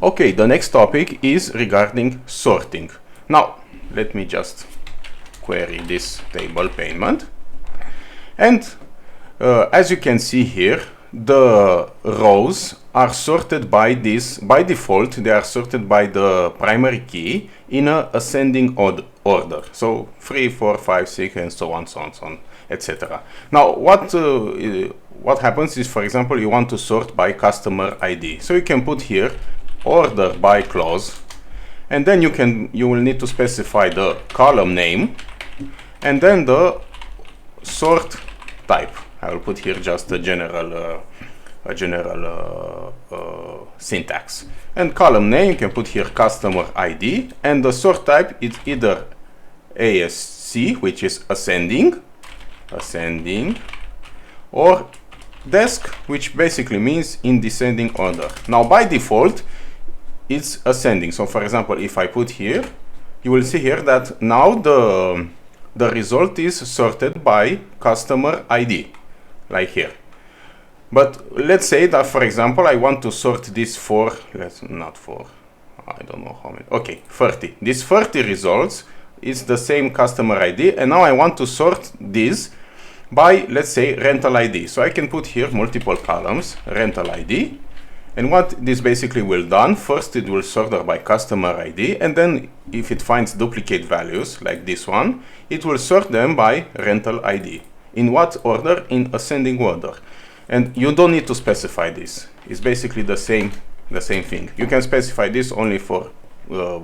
Okay, the next topic is regarding sorting. Now, let me just query this table payment. And as you can see here, the rows are sorted by this. By default, they are sorted by the primary key in a ascending order. So 3, 4, 5, 6, and so on, etc. Now, what happens is, for example, you want to sort by customer ID. So you can put here order by clause, and then you will need to specify the column name and then the sort type. I will put here just a general syntax. And column name, you can put here customer ID, and the sort type is either ASC, which is ascending, or desk, which basically means in descending order. Now by default it's ascending. So for example, if I put here, you will see here that now the result is sorted by customer ID, like here. But let's say that, for example, I want to sort this for, I don't know how many, okay, 30. These 30 results is the same customer ID, and now I want to sort this by, let's say, rental ID. So I can put here multiple columns, rental ID, and what this basically will do, first it will sort by customer ID, and then if it finds duplicate values, like this one, it will sort them by rental ID. In what order? In ascending order. And you don't need to specify this. It's basically the same thing. You can specify this only for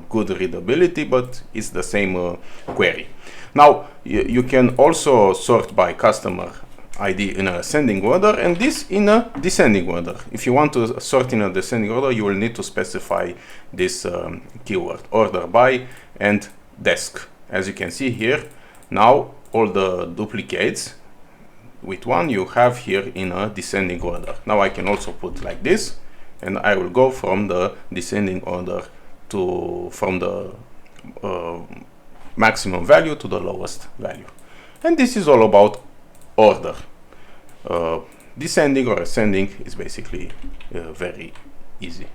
good readability, but it's the same query. Now you can also sort by customer ID in a ascending order, and this in a descending order. If you want to sort in a descending order, you will need to specify this keyword, order by and desk. As you can see here, now all the duplicates with one you have here in a descending order. Now I can also put like this, and I will go from the descending order from the maximum value to the lowest value. And this is all about order. Descending or ascending is basically very easy.